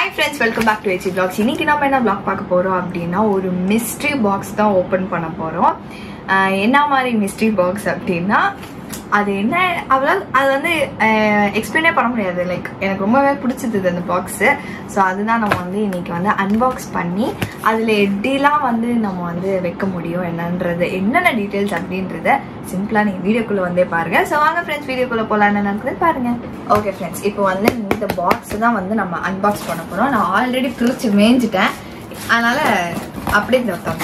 Hi friends, welcome back to HE Vlogs. இன்னைக்கு நாம என்ன vlog பார்க்க போறோம் அப்படினா ஒரு mystery box தான் ஓபன் பண்ண போறோம். என்ன மாதிரி mystery box அப்படினா அது என்ன அது வந்து எக்ஸ்பிளைனே பண்ண முடியாது. லைக் எனக்கு ரொம்பவே பிடிச்சது அந்த பாக்ஸ். ஸோ அதுதான் நம்ம வந்து இன்னைக்கு வந்து அன்பாக்ஸ் பண்ணி அதில் எப்படிலாம் வந்து நம்ம வந்து வைக்க முடியும் என்னென்ன டீட்டெயில்ஸ் அப்படின்றத சிம்பிளாக நீங்கள் வீடியோக்குள்ளே வந்தே பாருங்க. ஸோ வாங்க ஃப்ரெண்ட்ஸ் வீடியோக்குள்ளே போகலாம் என்ன நடக்குது பாருங்க. ஓகே ஃப்ரெண்ட்ஸ், இப்போ வந்து இந்த பாக்ஸ் தான் வந்து நம்ம அன்பாக்ஸ் பண்ண போகிறோம். நான் ஆல்ரெடி பிரிச்சு மேய்ஞ்சிட்டேன், அதனால அப்படியே தோட்டம்.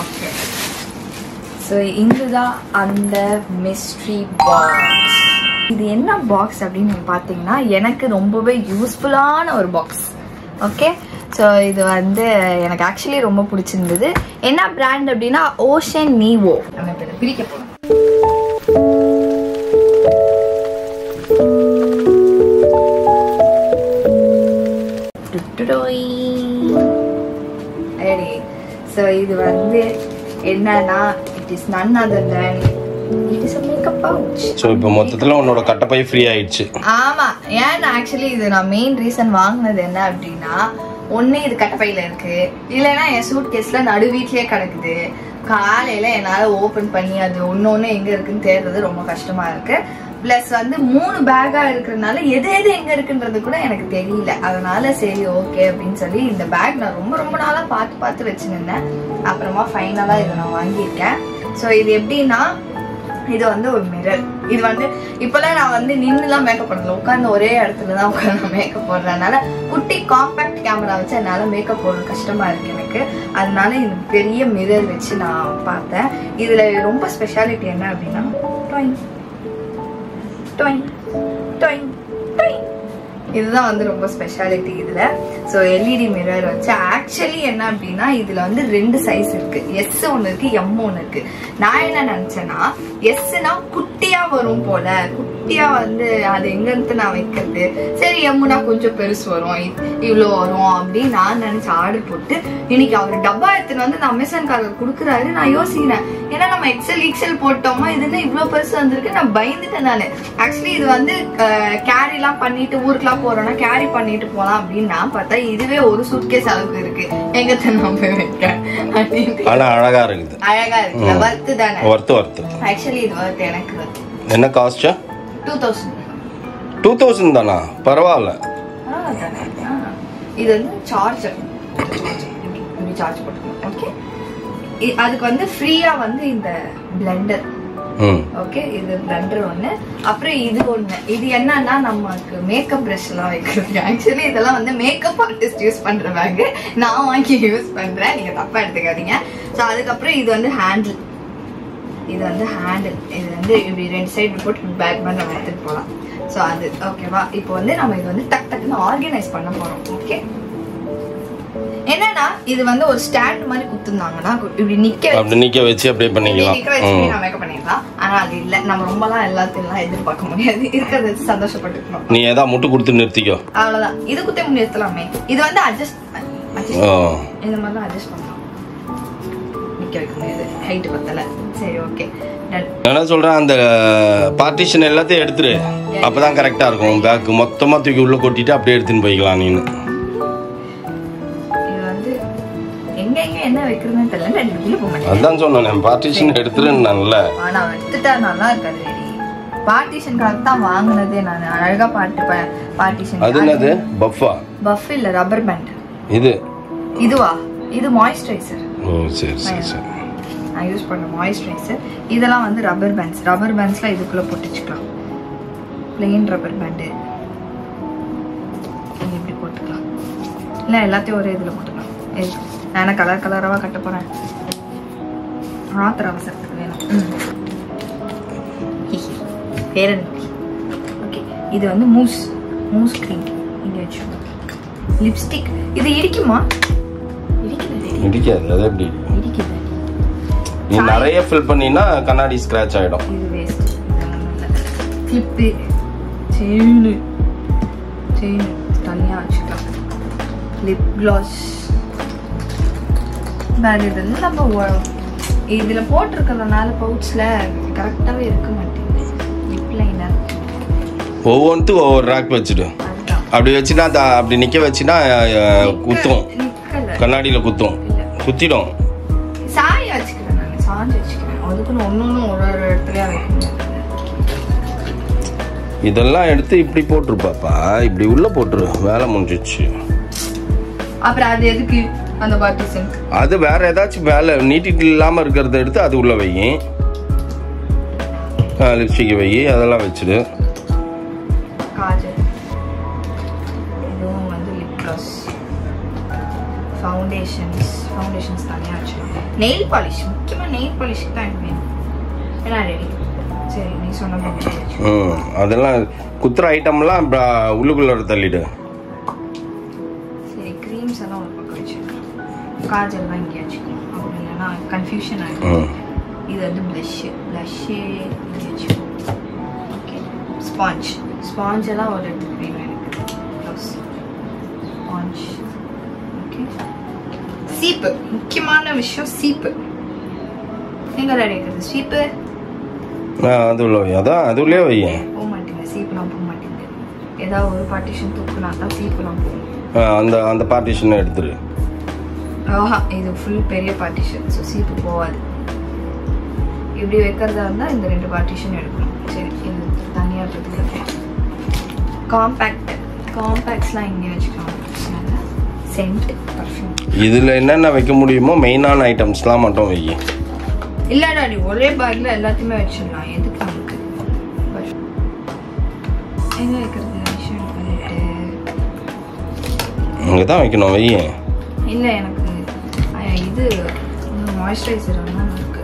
Okay. So இதுதான் அந்த மிஸ்ட்ரி பாக்ஸ். இது என்ன பாக்ஸ் அப்படின்னு நீங்க பாத்தீங்கன்னா எனக்கு ரொம்பவே யூஸ்ஃபுல்லான ஒரு பாக்ஸ். ஓகே, ஸோ இது வந்து எனக்கு ஆக்சுவலி ரொம்ப பிடிச்சிருந்தது. என்ன பிராண்ட் அப்படின்னா ஓஷன் நீவோ. நம்ம இப்போ பிரிக்க போறோம். So இது வந்து என்னன்னா it is none other than it is a makeup pouch. So இப்போ மொத்தத்துல உன்னோட கட்டப்பை ஃப்ரீ ஆயிடுச்சு. ஆமா, ஏன் ஆக்சுவலி இது நான் மெயின் ரீசன் வாங்குனது என்ன அப்படின்னா, ஒண்ணு இது கட்டப்பையில இருக்கு, இல்லைன்னா என் சூட் கேஸ்ல நடு வீட்லயே கிடக்குது. காலையில என்னால ஓபன் பண்ணி அது ஒன்னொன்னு எங்க இருக்குன்னு தேடுறது ரொம்ப கஷ்டமா இருக்கு. பிளஸ் வந்து 3 பேக்கா இருக்கிறதுனால எது எங்க இருக்குன்றது கூட எனக்கு தெரியல. அதனால சரி ஓகே அப்படின்னு சொல்லி இந்த பேக் நான் ரொம்ப நாளா பார்த்து வச்சுருந்தேன். அப்புறமா ஃபைனலா இதை நான் வாங்கியிருக்கேன். ஸோ இது எப்படின்னா, இது வந்து ஒரு மிரர். இது வந்து இப்பெல்லாம் நான் வந்து நின்றுலாம் மேக்கப் பண்ணல, உட்காந்து ஒரே இடத்துல தான் உட்காந்து மேக்கப் போடுறதுனால குட்டி காம்பேக்ட் கேமரா வச்சு என்னால மேக்கப் போடுறது கஷ்டமா இருக்கு எனக்கு. அதனால இது பெரிய மிரர் வச்சு நான் பார்த்தேன். இதுல ரொம்ப ஸ்பெஷாலிட்டி என்ன அப்படின்னா இதுதான் வந்து ரொம்ப ஸ்பெஷாலிட்டி இதுல. ஸோ எல்இடி மிரர் வச்சு ஆக்சுவலி என்ன அப்படின்னா இதுல வந்து 2 சைஸ் இருக்கு. எஸ் ஒன்னு இருக்கு, எம் ஒன்னு இருக்கு. நான் என்ன நினைச்சேன்னா எஸ்னா குட்டியா வரும் போல, குட்டியா வந்து அது எங்க இருந்து நான் வைக்கிறது, சரி எம்முனா கொஞ்சம் பெருசு வரும், இவ்வளோ வரும் அப்படின்னு நான் நினைச்சு ஆர்டர் போட்டு இன்னைக்கு அவர் டப்பா எடுத்துன்னு வந்து நான் அமேசான் காரர் கொடுக்குறாரு. நான் யோசிக்கிறேன், ஏன்னா நம்ம எக்ஸல் போட்டோமா, இதுன்னு இவ்வளவு பெருசு வந்திருக்கு. நான் பயந்துட்டேன் நானு. ஆக்சுவலி இது வந்து கேரி எல்லாம் பண்ணிட்டு ஊருக்குலாம் போறோம்னா கேரி பண்ணிட்டு போலாம் அப்படின்னு நான் பார்த்தா இதுவே ஒரு சூட்கேஸ் அளவுக்கு இருக்கு. எங்க நான் போய் வைக்கிறேன் அப்படின்னு. அழகா இருக்குது, அழகா இருக்கு. வர்த்து தானே? வர்த்து. ஆக்சுவலி இது வர்த்து. எனக்கு என்ன காஸ்ட்? 2000 தானா? பரவாயில்ல. இது வந்து சார்ஜர், சார்ஜ் போட்டுக்கணும். ஓகே, அதுக்கு வந்து ஃப்ரீயா வந்து இந்த பிளெண்டர். ஓகே, இது பிளெண்டர் ஒண்ணு. அப்புறம் இது ஒண்ணு. இது என்னன்னா நமக்கு மேக்கப் பிரஷ் எல்லாம் வைக்கிறது. ஆக்சுவலி இதெல்லாம் வந்து மேக்கப் ஆர்டிஸ்ட் யூஸ் பண்ற பேக், நான் வாங்கி யூஸ் பண்றேன், நீங்க தப்பா எடுத்துக்காதீங்க. ஸோ அதுக்கப்புறம் இது வந்து ஹேண்டில். இது வந்து ஹேண்டில். இது வந்து இப்படி 2 சைடு போட்டு பேக் மாதிரி நம்ம எடுத்துட்டு போகலாம். ஸோ அது ஓகேவா. இப்போ வந்து நம்ம இது வந்து டக்குன்னு ஆர்கனைஸ் பண்ண போறோம். ஓகே, என்னன்னா இது வந்து ஒரு ஸ்டாண்ட் மாதிரி குத்துனாங்கன்னா இப்படி நிக்க வச்சு அப்படியே பண்ணிக்கலாம், மேக்கப் பண்ணிடலாம். ஆனா அது இல்ல, நம்ம ரொம்பலாம் எல்லாத்தையும் எதிர்பார்க்க முடியாது. இருக்கிறத சந்தோஷப்பட்டுக்கணும். நீ ஏதாவது முட்டு கொடுத்து நிறுத்திக்கோ, அவ்வளவுதான். இது குத்தி நிறுத்தலாமே. இது வந்து அட்ஜஸ்ட் இந்த மாதிரிலாம் அட்ஜஸ்ட் பண்ணலாம். நிக்க வைக்க முடியாது, ஹைட் பத்தல. சரி ஓகே, என்ன சொல்றேன், அந்த பார்ட்டிஷன் எல்லாத்தையும் எடுத்துரு, அப்பதான் கரெக்டா இருக்கும். பேக் மொத்தமா தூக்கி உள்ள கொட்டிட்டு அப்படியே எடுத்துன்னு போய்க்கலாம் நீனு. என்ன வைக்கிறதுன்னு தெரியல, அதான் சொன்னேன் பார்ட்டிஷன் எடுத்துருன்னான்ல. ஆனா எடுத்துட்டா நல்லா இருக்காது. பார்ட்டிஷன்காக தான் வாங்குனதே நான். அழகா பார்ட்டிஷன். அது என்னது? பஃப் இல்ல, ரப்பர் பேண்ட். இதுவா? இது மாய்ஸ்சரைசர். ஓ சரி சரி. நான் யூஸ் பண்ண மாய்ஸ்சரைசர். இதெல்லாம் வந்து ரப்பர் பேண்ட்ஸ். ரப்பர் பேண்ட்ஸ்ல இதுக்குள்ள போட்டுச்சுக்கலாம். பிளெயின் ரப்பர் பேண்ட் இப்படி போட்டுக்கலாம், இல்ல எல்லாத்தையும் ஒரே இதுல போட்டுக்கலாம். நான் கலராவா கட்ட போறேன், ஆத்திர அவசரத்துக்கு வேணும். ஓகே, இது வந்து மூஸ் கிரீம். இங்க வச்சு லிப்ஸ்டிக். இது இடிக்குமா? இடிக்காது. அது எப்படி இடிக்குது? நீ நிறைய ஃபில் பண்ணினா கண்ணாடி ஸ்கிராட்ச் ஆயிடும். இது வேஸ்ட். கிளிப், செயின் தனியா வச்சுக்கலாம். லிப் கிளாஸ், இதெல்லாம் நம்ம இதுல போட்டிருக்கிறதுனால பவுச்ல கரெக்டாவே இருக்க மாட்டேங்குது. லிப் லைனர் ஒவ்வொன்றுத்துக்கும் ஒவ்வொரு ரேக் வச்சுடு. அப்படி வச்சுனா அப்படி நிற்க வச்சுனா குத்தும், கண்ணாடியில் குத்தும், குத்திடும். சாய வச்சுக்கிறேன் நான், சாஞ்சு வச்சுக்கிறேன். அதுக்குன்னு ஒன்று ஒரு இடத்துலயா வைக்கணும். இதெல்லாம் எடுத்து இப்படி போட்டுருப்பாப்பா, இப்படி உள்ள போட்டுரு, வேலை முடிஞ்சிச்சு. அப்புறம் அது எதுக்கு அந்த பார்ட்டிஷன்? அது வேற ஏதாச்சும் வேலை நீட்டிட்டு இல்லாமல் இருக்கிறத எடுத்து அது உள்ள வை. லிப்ஸ்டிக் வை, அதெல்லாம் வச்சுடு. காஜல், இதுவும் வந்து லிப் க்ளாஸ், ஃபவுண்டேஷன்ஸ் தனியாக வச்சுருக்கேன். நெயில் பாலிஷ், முக்கியமாக நெயில் பாலிஷ்க்கு தான் எனக்கு வேணும். என்ன ரெடி? சரி, நீ சொன்ன அதெல்லாம் குத்துற ஐட்டம்லாம் உள்ளுக்குள்ள தள்ளிடு. சரி, க்ரீம்ஸ் எல்லாம் ஒரு பக்கம் வச்சுருக்கேன். காஜல்லாம் இங்கே வச்சுக்கணும், அப்படி இல்லைன்னா கன்ஃபியூஷன் ஆகிடும். இது வந்து ப்ளஷ்ஷு இங்கே வச்சுக்கணும். ஓகே, ஸ்பாஞ்ச் எல்லாம் ஒரு இடத்துக்கு வேணும் எனக்கு. ஸ்பாஞ்ச். ஓகே, சீப்பு, முக்கியமான விஷயம் சீப்பு. எங்கே ரெடி இருக்குது சீப்பு? அது உள்ள வை. அதான் அது உள்ளே வை. போக மாட்டேங்க, சீப்புலாம் போக மாட்டேங்குது. ஏதாவது ஒரு பார்ட்டிஷன் தூக்குனா தான் சீப்புலாம் போகும். அந்த பார்ட்டிஷனை எடுத்துரு. இது ஃபுல் பெரிய பார்ட்டிஷன், ஸோ சீப்பு போகாது. இப்படி வைக்கிறதா இருந்தால் இந்த 2 பார்ட்டிஷன் எடுக்கணும். சரி, இது தனியாக இருக்கிறதுக்கு காம்பேக்ட்ஸ்லாம் இங்கே வச்சுக்கலாம். சென்ட், பர்ஃப்யூம், இதில் என்னென்ன வைக்க முடியுமோ மெயினான ஐட்டம்ஸ்லாம் மட்டும் வை. இல்லைடா, நீ ஒரே பேக்கில் எல்லாத்தையுமே வச்சிடலாம். எதுக்கு நமக்கு எங்கே வைக்கிறது? விஷயம் பண்ணிட்டு அங்கே தான் வைக்கணும், வை. இல்லை, எனக்கு இது மாய்ஸ்சரைசர் இருக்கு.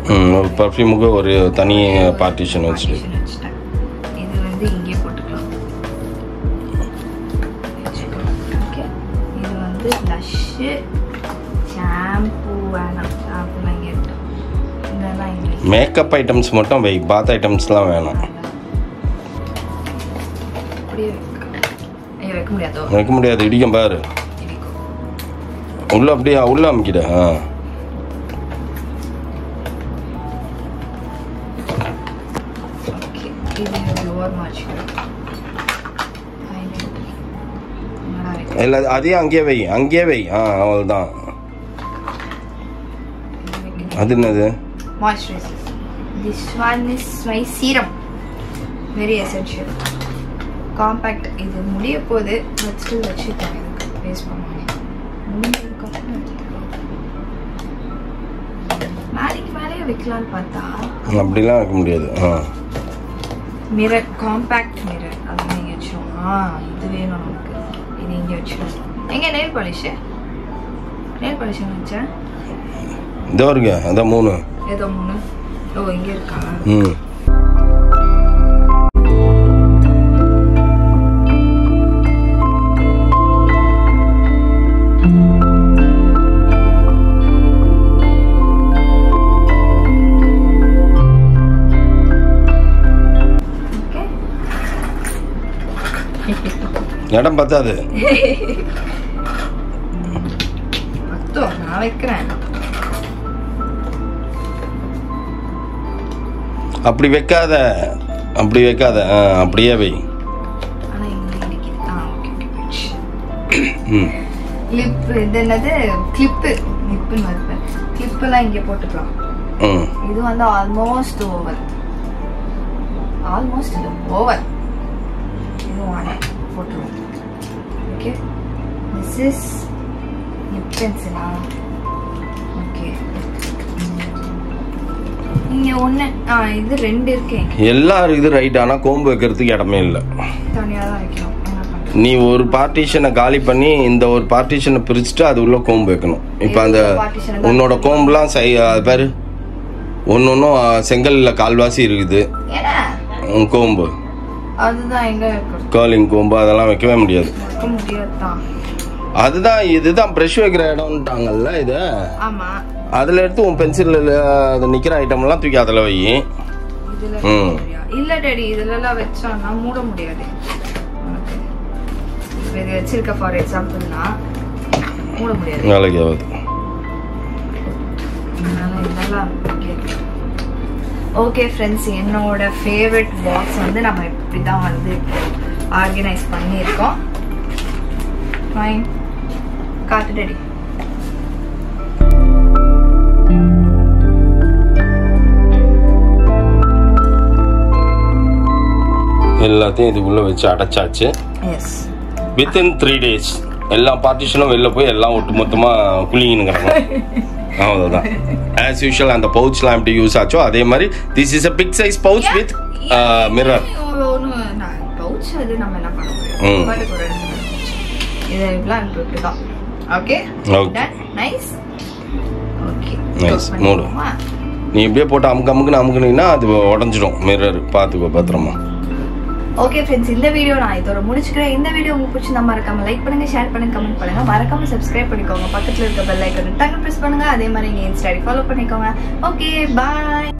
பர்ஃப்யூமுக்கு ஒரு தனி பார்ட்டிஷன் வச்சுட்டு இது வந்து இங்கே போட்டுக்கலாம். ஓகே, இது வந்து ப்ளஷ்ஷு, ஷாம்பூ வேணாம், ஷாம்பூலாம் இங்கே இருக்கட்டும். இதெல்லாம் இங்கே. மேக்கப் ஐட்டம்ஸ் மட்டும் வை, பாத் ஐட்டம்ஸ்லாம் வேணாம். அப்படியே வைக்க முடியாதோ? வைக்க முடியாது, இடிக்கும் பாரு. உள்ள அப்படியே உள்ள அமைக்கிட. இல்லை, அதையும் அங்கேயே வை. அவ்வளோதான். அது என்னது? Moisturiser. This one is my serum, very essential. Compact. இது முடிய போது வச்சுட்டாங்க, வேஸ்ட் பண்ணுவாங்க. முடிஞ்சதுக்கப்புறம் மேலேக்கு மேலே வைக்கலான்னு பார்த்தா அப்படிலாம் வைக்க முடியாது. மிரர், காம்பேக்ட் மிரர், அது நீங்கள் வச்சிடும். இது வேணும் நமக்கு. இது இங்கே வச்சிடும். எங்கே நெயில் பாலிஷ் வச்சேன். இதோ இருக்கு, அதான் 3. ஏதோ 3. ஓ, இங்கே இருக்கா? இடம் பத்தாது. நான் வைக்கிறேன். அப்படி வைக்காத, அப்படியே வை. கிளிப், இது என்னது? கிளிப்பெல்லாம் இங்கே போட்டுக்கலாம். இது வந்து ஆல்மோஸ்ட் ஓவர். இது போட்டுருவோம். ஓகே, திஸ் இஸ் லிப் பென்சிலா? ஓகே, இங்க ஒன்று, இது 2 இருக்கேன். எல்லாம் இருக்குது ரைட். ஆனால் கோம்பு வைக்கிறதுக்கு இடமே இல்லை, தனியாக தான் வைக்கணும். நீ ஒரு பார்ட்டிஷனை காலி பண்ணி இந்த ஒரு பார்ட்டிஷனை பிரிச்சுட்டு அது உள்ள கோம்பு வைக்கணும். இப்போ அந்த உன்னோட கோம்புலாம் பாரு, ஒன்றும் செங்கல்ல கால்வாசி இருக்குது கோம்பு. அதுதான் எங்க இருக்கு? கர்லிங் கோம்பு அதெல்லாம் வைக்கவே முடியாது. அதுதான் இதுதான் பிரஷ் வைக்கிற இடம்ட்டாங்கல்ல இது. ஆமா, அதுல எடுத்து உன் பென்சில் அது நிக்கிற ஐட்டம் எல்லாம் தூக்கி அதுல வை. இல்ல டாடி, இதெல்லாம் வச்சோம்னா மூட முடியாது. இது வச்சிருக்க ஃபார் எக்ஸாம்பிள்னா மூட முடியாது, நாளைக்கு ஆகுது. இதெல்லாம் ஓகே ஃப்ரெண்ட்ஸ், என்னோட ஃபேவரட் பாக்ஸ் வந்து நம்ம இப்படி தான் வந்து ஆர்கனைஸ் பண்ணியிருக்கோம். ஃபைன், காட்டு ரெடி. எல்லாத்தையும் இதுக்குள்ள வச்சு அடைச்சாச்சு. எஸ், வித்தின் 3 days எல்லா பார்ட்டிஷனும் வெளில போய் எல்லாம் ஒட்டு மொத்தமா குளிங்கணுங்கிறாங்க. அவ்வளவுதான். ஆஸ் யூஷுவல் அந்த பவுச்லாம் எப்படி யூஸ் ஆச்சோ அதே மாதிரி this is a big size pouch with mirror. Pouch அது நம்ம என்ன பண்ண முடியும், இது இப்பலாம் இப்படிதான். Okay, nice. Okay, nice. மூடு. நீ இப்படியே போட்டு அமுக்குனீங்கன்னா அது உடஞ்சிடும் மிரர். பார்த்துக்கோ பத்திரமா. ஓகே ஃப்ரெண்ட்ஸ், இந்த வீடியோ நான் இதோட முடிச்சுக்கிறேன். இந்த வீடியோ உங்களுக்கு பிடிச்சிருந்தா மறக்காம லைக் பண்ணுங்க, ஷேர் பண்ணுங்க, கமெண்ட் பண்ணுங்க, மறக்காம சப்ஸ்கிரைப் பண்ணிக்கோங்க. பக்கத்துல இருக்க பெல் ஐகானை டக்கு பிரஸ் பண்ணுங்க. அதே மாதிரி நீங்க இன்ஸ்டா ஃபாலோ பண்ணிக்கோங்க. ஓகே, பாய்.